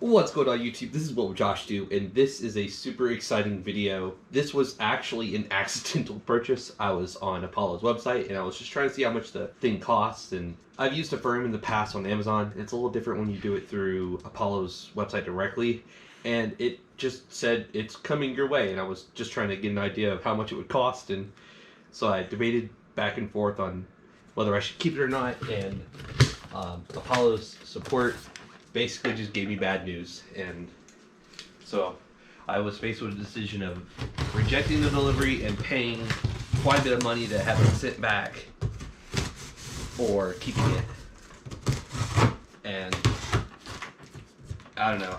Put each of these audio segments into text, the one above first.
What's going on YouTube? This is what Josh do, and this is a super exciting video. This was actually an accidental purchase. I was on Apollo's website and I was just trying to see how much the thing costs, and I've used Affirm in the past on Amazon. It's a little different when you do it through Apollo's website directly, and it just said it's coming your way, and I was just trying to get an idea of how much it would cost, and so I debated back and forth on whether I should keep it or not, and Apollo's support basically just gave me bad news, and so I was faced with a decision of rejecting the delivery and paying quite a bit of money to have it sent back, or keeping it. And I don't know,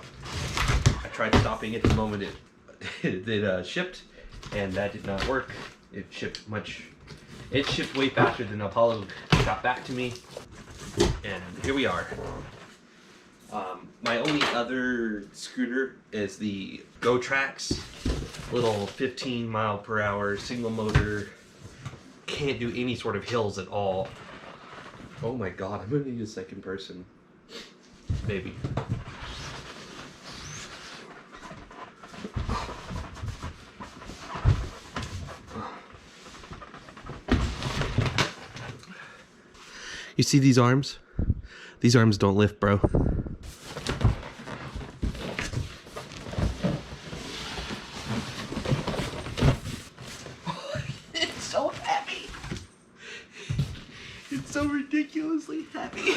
I tried stopping it the moment it shipped, and that did not work. It shipped way faster than Apollo got back to me, and here we are. My only other scooter is the Gotrax, little 15 mile per hour single motor, can't do any sort of hills at all. Oh my god, I'm gonna need a second person, maybe. You see these arms? These arms don't lift, bro. It's so heavy. It's so ridiculously heavy.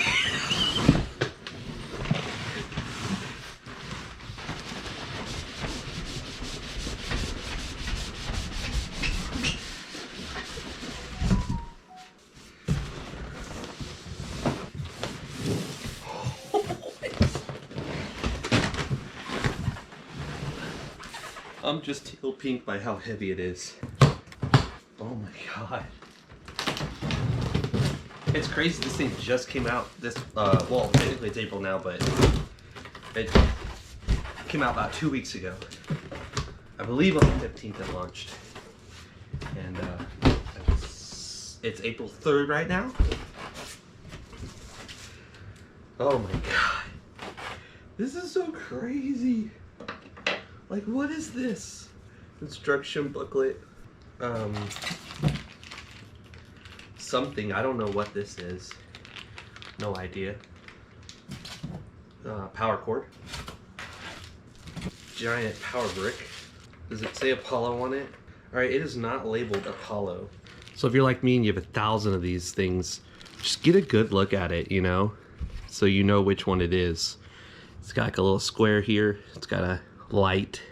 I'm just teal pink by how heavy it is. Oh my god. It's crazy, this thing just came out this, well, technically it's April now, but it came out about 2 weeks ago. I believe on the 15th it launched. And it's April 3rd right now. Oh my god. This is so crazy. Like, what is this? Instruction booklet. Something. I don't know what this is. No idea. Power cord. Giant power brick. Does it say Apollo on it? Alright, it is not labeled Apollo. So if you're like me and you have 1,000 of these things, just get a good look at it, you know? So you know which one it is. It's got like a little square here. It's got a light,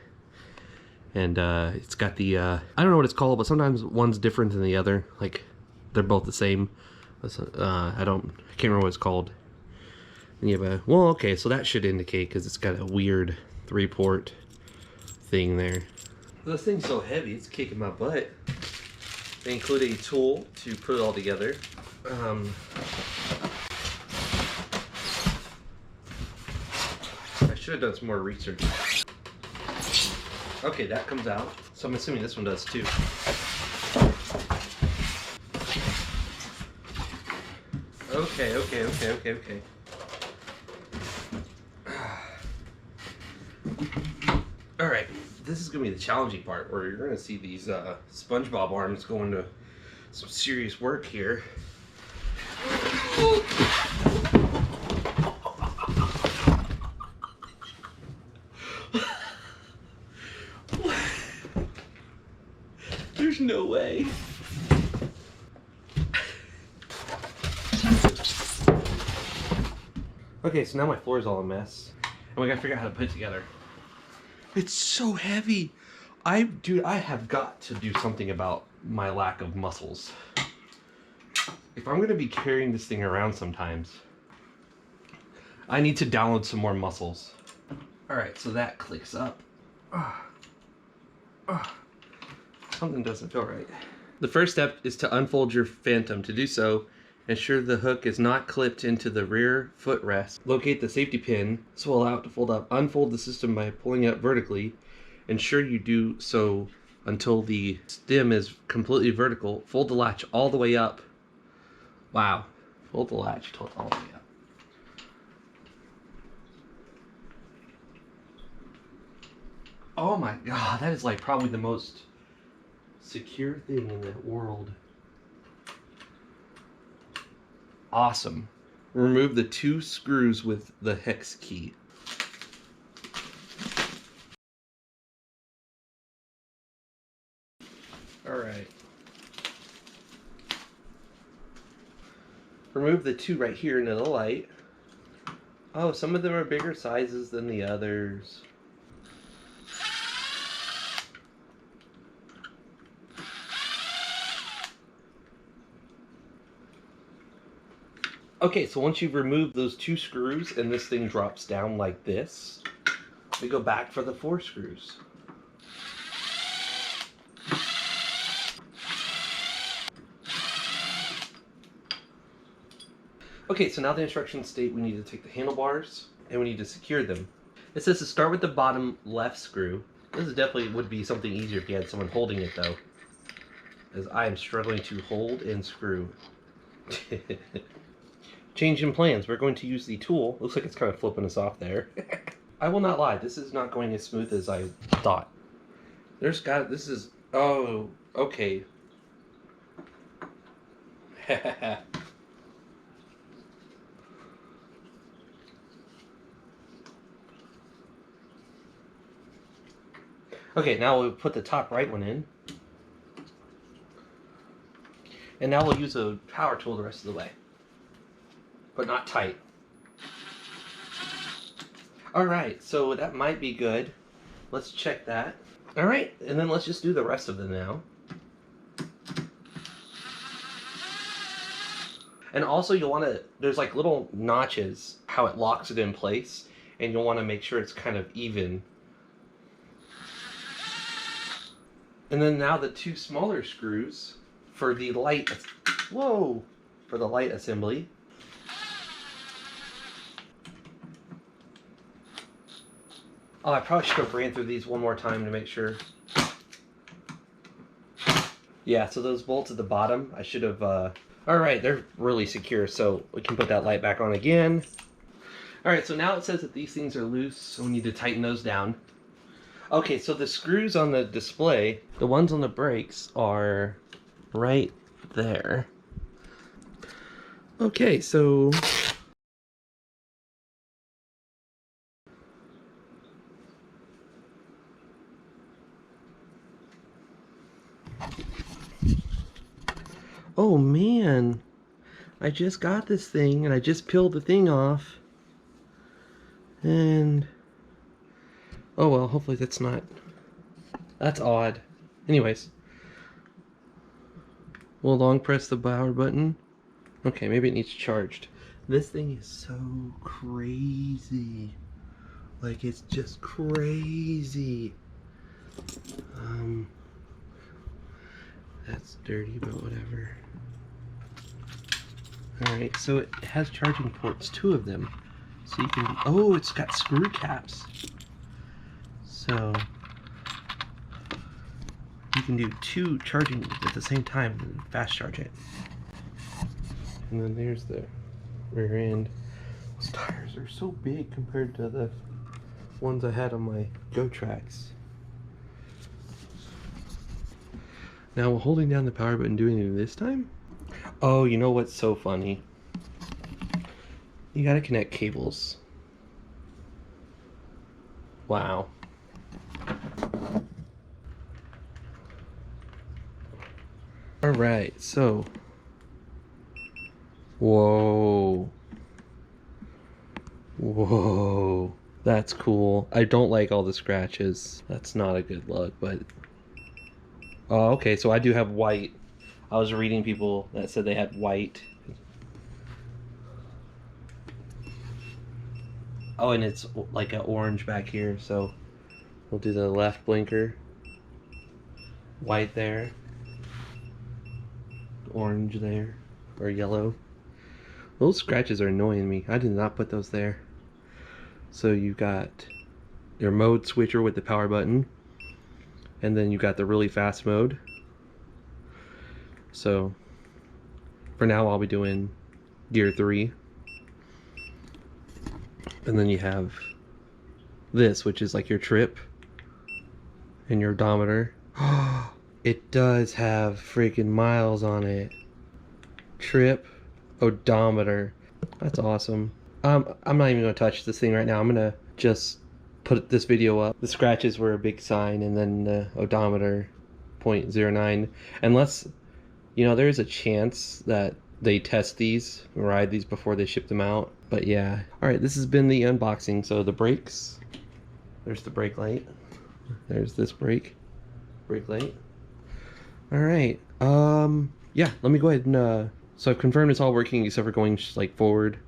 and it's got the I don't know what it's called, but sometimes one's different than the other, like they're both the same. I can't remember what it's called. And you have a, well, okay, so that should indicate, because it's got a weird 3-port thing there. This thing's so heavy, it's kicking my butt. They include a tool to put it all together. I should have done some more research. Okay, that comes out. So I'm assuming this one does too. Okay. Alright, this is gonna be the challenging part, where you're gonna see these SpongeBob arms go into some serious work here. There's no way. Okay, so now my floor is all a mess, and we gotta figure out how to put it together. It's so heavy. Dude, I have got to do something about my lack of muscles. If I'm gonna be carrying this thing around sometimes, I need to download some more muscles. Alright, so that clicks up. Something doesn't feel right. The first step is to unfold your Phantom. To do so, ensure the hook is not clipped into the rear footrest. Locate the safety pin, this will allow it to fold up. Unfold the system by pulling it up vertically. Ensure you do so until the stem is completely vertical. Fold the latch all the way up. Wow. Fold the latch all the way up. Oh my god, that is like probably the most secure thing in the world. Awesome. Remove the 2 screws with the hex key. Alright. Remove the 2 right here into the light. Oh, some of them are bigger sizes than the others. Okay, so once you've removed those 2 screws and this thing drops down like this, we go back for the 4 screws. Okay, so now the instructions state we need to take the handlebars and we need to secure them. It says to start with the bottom left screw. This definitely would be something easier if you had someone holding it though, as I am struggling to hold and screw. Change in plans. We're going to use the tool. Looks like it's kind of flipping us off there. I will not lie, this is not going as smooth as I thought. This is, oh, okay. Okay, now we'll put the top right one in. And now we'll use a power tool the rest of the way. But not tight. Alright, so that might be good. Let's check that. Alright, and then let's just do the rest of them now. And also you'll want to, there's like little notches, how it locks it in place. And you'll want to make sure it's kind of even. And then now the 2 smaller screws for the light, for the light assembly. Oh, I probably should have ran through these one more time to make sure. Yeah, so those bolts at the bottom, I should have, alright, they're really secure, so we can put that light back on again. Alright, so now it says that these things are loose, so we need to tighten those down. Okay, so the screws on the display, the ones on the brakes are right there. Okay, so oh man, I just got this thing and I just peeled the thing off. And oh well, hopefully that's odd. Anyways, we'll long press the power button. Okay, maybe it needs charged. This thing is so crazy. Like, it's just crazy. That's dirty, but whatever. Alright, so it has charging ports, 2 of them. So you can, oh, it's got screw caps. So you can do 2 charging at the same time and fast charge it. And then there's the rear end. Those tires are so big compared to the ones I had on my Gotrax. Now, while holding down the power button, doing it this time? Oh, you know what's so funny? You gotta connect cables. Wow. Alright, so. Whoa. Whoa. That's cool. I don't like all the scratches. That's not a good look, but... Oh, okay, so I do have white. I was reading people that said they had white. Oh, and it's like an orange back here, so we'll do the left blinker. White there. Orange there. Or yellow. Those scratches are annoying me. I did not put those there. So you got your mode switcher with the power button. And then you got the really fast mode. So for now I'll be doing gear 3. And then you have this, which is like your trip. and your odometer. It does have freaking miles on it. Trip odometer. That's awesome. I'm not even gonna touch this thing right now. I'm gonna just put this video up. The scratches were a big sign, and then the odometer 0.09. Unless, you know, there's a chance that they test these, ride these before they ship them out. But yeah. Alright, this has been the unboxing. So the brakes. There's the brake light. There's this brake light. Alright. Yeah, let me go ahead and so I've confirmed it's all working except for going like forward.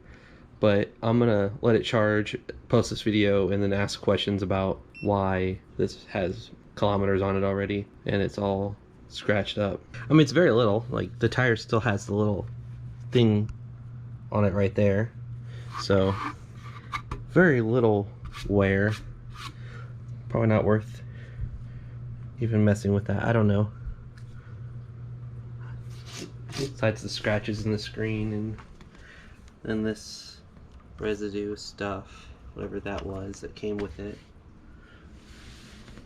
But I'm gonna let it charge, post this video, and then ask questions about why this has kilometers on it already and it's all scratched up. I mean, it's very little. Like, the tire still has the little thing on it right there, so very little wear. Probably not worth even messing with that. I don't know. Besides the scratches in the screen, and then this residue stuff, whatever that was that came with it.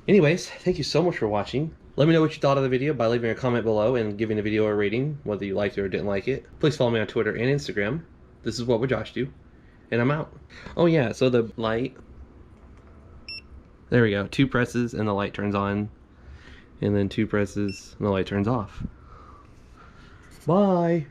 Anyways, thank you so much for watching. Let me know what you thought of the video by leaving a comment below and giving the video a rating, whether you liked it or didn't like it. Please follow me on Twitter and Instagram. This is What Would Josh Do? And I'm out. Oh yeah, so the light, there we go, 2 presses and the light turns on, and then 2 presses and the light turns off. Bye!